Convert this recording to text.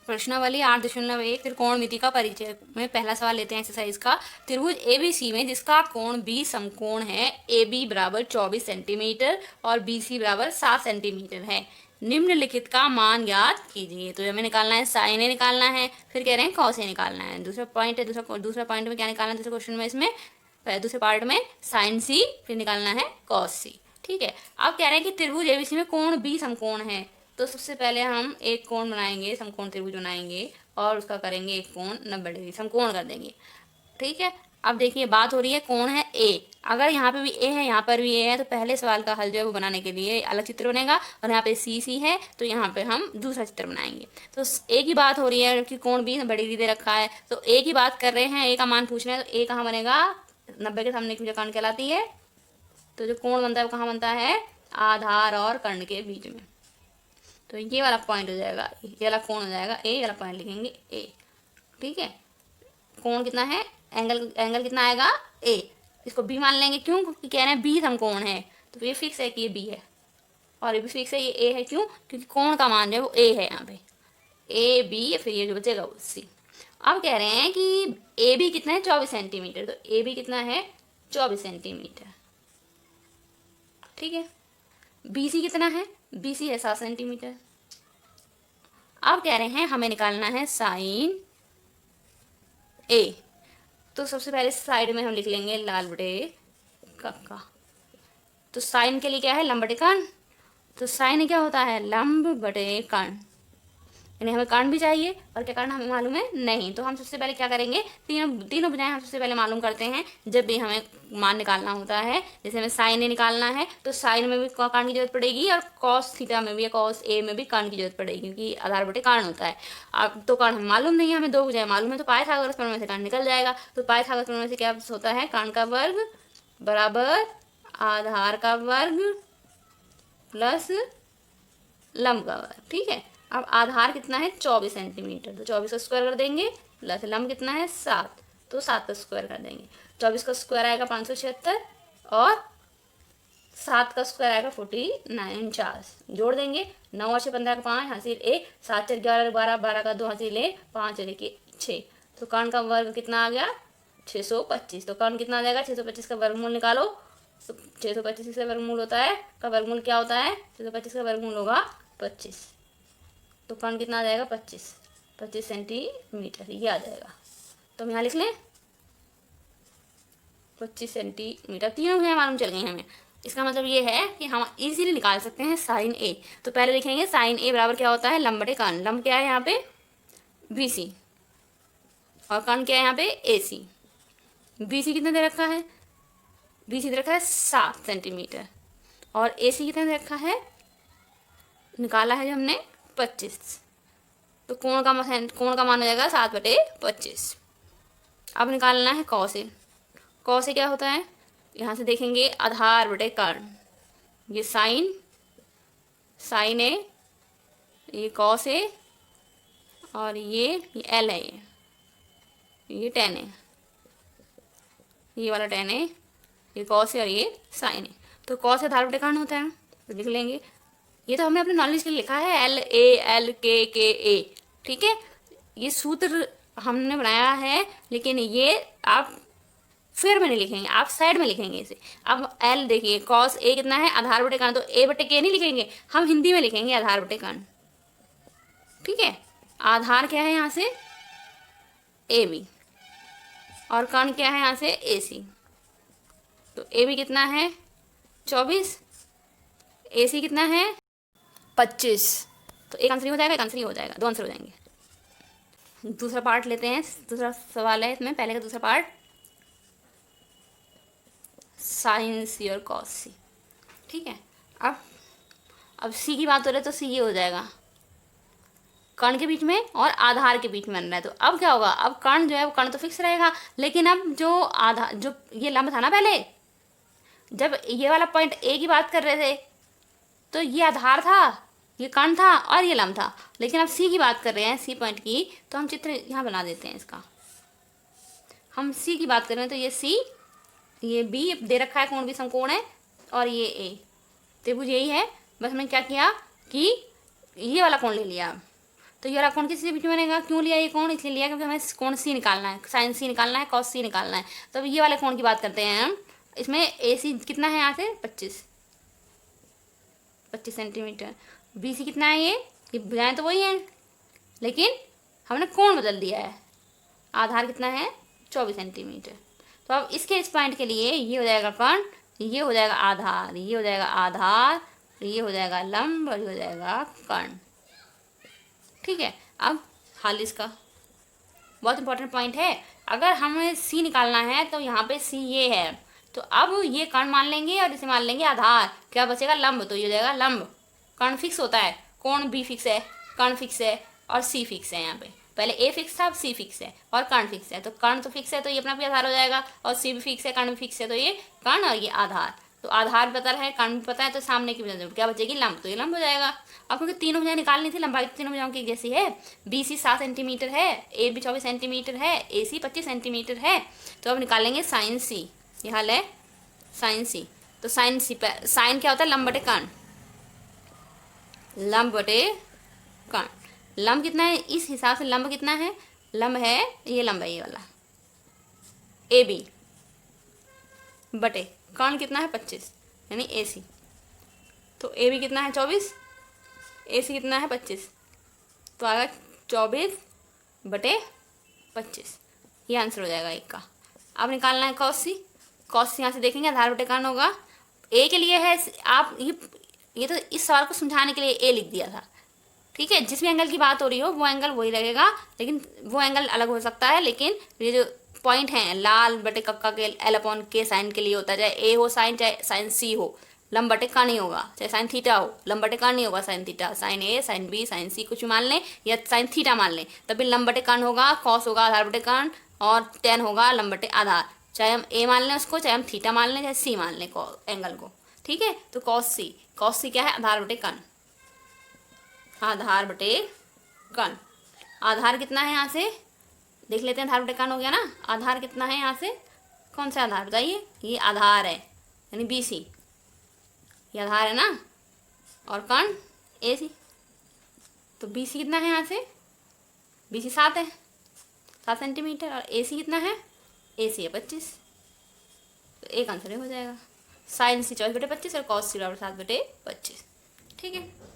प्रश्नावली 8.1 त्रिकोणमिति का परिचय में पहला सवाल लेते हैं एक्सरसाइज का। त्रिभुज एबीसी में जिसका कोण बी समकोण है, ए बी बराबर 24 सेंटीमीटर और बी सी बराबर 7 सेंटीमीटर है, निम्नलिखित का मान ज्ञात कीजिए। तो हमें निकालना है साइन ए निकालना है, फिर कह रहे हैं कॉस ए निकालना है। दूसरा पॉइंट है, दूसरा पॉइंट में क्या निकालना है दूसरे क्वेश्चन में, इसमें दूसरे पार्ट में साइन सी, फिर निकालना है कॉस सी। ठीक है, अब कह रहे हैं कि त्रिभुज एबीसी में कोण बी समकोण है। तो सबसे पहले हम एक कोण बनाएंगे, समकोण त्रिभुज बनाएंगे और उसका करेंगे एक कोण 90 डिग्री, समकोण कर देंगे। ठीक है, अब देखिए बात हो रही है कोण है ए। अगर यहाँ पे भी ए है, यहाँ पर भी ए है, तो पहले सवाल का हल जो है वो बनाने के लिए अलग चित्र बनेगा, और यहाँ पे सी सी है तो यहाँ पे हम दूसरा चित्र बनाएंगे। तो ए की बात हो रही है कि कोण बी बड़ी डिग्री दे रखा है, तो ए की बात कर रहे हैं, ए का मान पूछ रहे हैं, तो ए कहाँ बनेगा, 90 के सामने की जो कर्ण कहलाती है। तो जो कोण बनता है वो कहाँ बनता है, आधार और कर्ण के बीच में। तो ये वाला पॉइंट हो जाएगा, ये वाला कोण हो जाएगा ए, वाला पॉइंट लिखेंगे ए। ठीक है, कोण कितना है, एंगल कितना आएगा ए, इसको बी मान लेंगे। क्यों, क्योंकि कह रहे हैं बी समकोण है, तो ये फिक्स है कि ये बी है, और ये भी फिक्स है ये ए है। क्यों, क्योंकि कोण का मान जो है वो ए है यहाँ पे, ए बी, फिर ये जो बचेगा वो सी। अब कह रहे हैं कि ए बी कितना है, 24 सेंटीमीटर, तो ए बी कितना है 24 सेंटीमीटर। ठीक है, बी सी कितना है, बी सी है 7 सेंटीमीटर। अब कह रहे हैं हमें निकालना है साइन ए। तो सबसे पहले साइड में हम लिख लेंगे लाल बटे कक्का। तो साइन के लिए क्या है, लंब बटे कर्ण। तो साइन क्या होता है, लंब बटे कर्ण, यानी हमें कर्ण भी चाहिए और क्या कर्ण हमें मालूम है नहीं। तो हम सबसे पहले क्या करेंगे, तीनों बजाय हम सबसे पहले मालूम करते हैं। जब भी हमें मान निकालना होता है, जैसे हमें साइन ए निकालना है, तो साइन में भी कर्ण की जरूरत पड़ेगी, और कॉस थीटा में भी या कॉस ए में भी कर्ण की जरूरत पड़ेगी, क्योंकि आधार बटे कर्ण होता है। अब तो कर्ण हमें मालूम नहीं है, हमें दो बजाय मालूम है, तो पाइथागोरस प्रमेय में से कर्ण निकल जाएगा। तो पाइथागोरस प्रमेय से क्या होता है, कर्ण का वर्ग बराबर आधार का वर्ग प्लस लंब का वर्ग। ठीक है, अब आधार कितना है 24 सेंटीमीटर, तो 24 का स्क्वायर कर देंगे, प्लस लंब कितना है 7, तो 7 का स्क्वायर कर देंगे। 24 का स्क्वायर आएगा 576, और 7 का स्क्वायर आएगा 49, जोड़ देंगे। 9 और 6 15 का 5 हासिल 1, 7 4 11 12 12 का 2 हासिल 1, 5 और 1 6। तो कर्ण का वर्ग कितना आ गया 625। तो कर्ण कितना आ जाएगा, 625 का वर्गमूल निकालो। तो 625 का वर्गमूल होता है, का वर्गमूल क्या होता है, 625 का वर्गमूल होगा 25। तो कर्ण कितना आ जाएगा 25 सेंटीमीटर, ये आ जाएगा। तो हम यहाँ लिख लें 25 सेंटीमीटर। तीनों भुजाएं मालूम चल गई हमें। इसका मतलब ये है कि हम इजीली निकाल सकते हैं साइन ए। तो पहले लिखेंगे साइन ए बराबर क्या होता है, लंब बटे कर्ण। लंब क्या है यहाँ पे बी सी, और कर्ण क्या है यहाँ पे ए सी। बी सी कितना दे रखा है, बी सी दे रखा है 7 सेंटीमीटर, और ए सी कितना दे रखा है, निकाला है जो हमने 25। तो कोण का मान हो जाएगा 7/25। अब निकालना है कॉस ए। कॉस ए क्या होता है, यहाँ से देखेंगे आधार बटे कर्ण, ये साइन ए, ये कॉस ए, और ये एल है, ये टेन ए, ये वाला टेन ए, ये कॉस ए और ये साइन ए। तो कॉस ए आधार बटे कर्ण होता है, तो लिख लेंगे। ये तो हमने अपने नॉलेज के लिए लिखा है एल के ए। ठीक है, ये सूत्र हमने बनाया है, लेकिन ये आप फिर में नहीं लिखेंगे, आप साइड में लिखेंगे इसे। अब एल देखिए, कॉस ए कितना है आधार बटे कर्ण, तो ए बटे के नहीं लिखेंगे, हम हिंदी में लिखेंगे आधार बटे कर्ण। ठीक है, आधार क्या है यहाँ से ए बी, और कर्ण क्या है यहाँ से ए सी। तो ए बी कितना है 24, ए सी कितना है 25। तो एक आंसर ही हो जाएगा, एक आंसर ही हो जाएगा, दो आंसर हो जाएंगे। दूसरा पार्ट लेते हैं, दूसरा सवाल है इसमें, पहले का दूसरा पार्ट साइन सी और कॉस सी। ठीक है, अब सी की बात हो रही है, तो सी ये हो जाएगा कर्ण के बीच में और आधार के बीच में बन रहा है। तो अब क्या होगा, अब कर्ण जो है वो कर्ण तो फिक्स रहेगा, लेकिन अब जो ये लंब था ना, पहले जब ये वाला पॉइंट ए की बात कर रहे थे, तो ये आधार था, ये कर्ण था, और ये लंब था। लेकिन अब सी की बात कर रहे हैं, सी पॉइंट की, तो हम चित्र यहाँ बना देते हैं इसका। हम सी की बात कर रहे हैं, तो ये सी, ये बी दे रखा है, कोण भी समकोण है, और ये ए, त्रिभुज यही है। बस हमने क्या किया कि ये वाला कोण ले लिया, तो ये वाला कोण किसी बीच में बनेगा, क्यों लिया ये कोण, इसलिए लिया क्योंकि हमें कोण सी निकालना है, साइन सी निकालना है, कॉस सी निकालना है। तो अब ये वाले कोण की बात करते हैं हम। इसमें ए सी कितना है यहाँ से 25 सेंटीमीटर, बी सी कितना है ये भुजाएं तो वही हैं लेकिन हमने कोण बदल दिया है। आधार कितना है 24 सेंटीमीटर। तो अब इसके इस पॉइंट के लिए ये हो जाएगा कर्ण, ये हो जाएगा आधार, ये हो जाएगा आधार, ये हो जाएगा लंब और ये हो जाएगा कर्ण। ठीक है, अब हल इसका बहुत इंपॉर्टेंट पॉइंट है। अगर हमें सी निकालना है तो यहाँ पे सी ये है, तो अब ये कर्ण मान लेंगे और इसे मान लेंगे आधार, क्या बचेगा लंब, तो ये हो जाएगा लंब। कर्ण फिक्स होता है, कोण बी फिक्स है, कर्ण फिक्स है और सी फिक्स है। यहाँ पे पहले ए फिक्स था, अब सी फिक्स है और कर्ण फिक्स है। तो कर्ण तो फिक्स है तो ये अपना भी आधार हो जाएगा, और सी भी फिक्स है, कर्ण भी फिक्स है, तो ये कर्ण और ये आधार। तो आधार पता है, कर्ण भी पता है, तो सामने की वजह क्या बचेगी लंब, तो ये लंब हो जाएगा। अब क्योंकि तीनों भुजाएं निकालनी थी, लंबाई तीनों भुजाओं की जैसी है, बी सी 7 सेंटीमीटर है, ए बी 24 सेंटीमीटर है, ए सी 25 सेंटीमीटर है। तो अब निकालेंगे साइन सी, ये हल है साइन सी। तो साइन सी पर साइन क्या होता है, लंब बटे कर्ण, लंब बटे कर्ण। लंब कितना है, इस हिसाब से लंब कितना है, लंब है ये लंब है ये वाला ए बी, बटे कर्ण कितना है 25 यानी ए सी। तो ए बी कितना है 24, ए सी कितना है 25, तो आएगा 24 बटे 25, ये आंसर हो जाएगा एक का। अब निकालना है कॉस सी। कॉस सी यहाँ से देखेंगे आधार बटे कर्ण होगा, ए के लिए है, आप ये तो इस सवाल को समझाने के लिए ए लिख दिया था। ठीक है, जिस भी एंगल की बात हो रही हो वो एंगल वही लगेगा, लेकिन वो एंगल अलग हो सकता है। लेकिन ये जो पॉइंट हैं लाल बटे कक्का के एल अपॉन के साइन के लिए होता है, चाहे ए हो साइन चाहे साइन सी हो, लंब बटे कर्ण ही होगा, चाहे साइन थीटा हो लंब बटे कर्ण ही होगा, साइन थीटा साइन ए साइन बी साइन सी कुछ भी मान लें या साइन थीटा मान लें, तभी लंब बटे कर्ण होगा, कॉस होगा आधार बटे कर्ण और टेन होगा लंब बटे आधार, चाहे हम ए मान लें उसको, चाहे हम थीटा मान लें, चाहे सी मान लें एंगल को। ठीक है, तो कॉस सी क्या है आधार बटे कर्ण, आधार बटे कर्ण। आधार कितना है यहाँ से देख लेते हैं, आधार बटे कर्ण हो गया ना। आधार कितना है यहाँ से, कौन सा आधार बताइए, ये आधार है यानी बी सी, ये आधार है ना, और कर्ण ए सी। तो बी सी कितना है यहाँ से, बी सी 7 है 7 सेंटीमीटर, और ए सी कितना है, ए सी है 25। तो एक आंसर हो जाएगा साइन सी 24 बटे 25 और कॉस सी 7 बटे 25। ठीक है।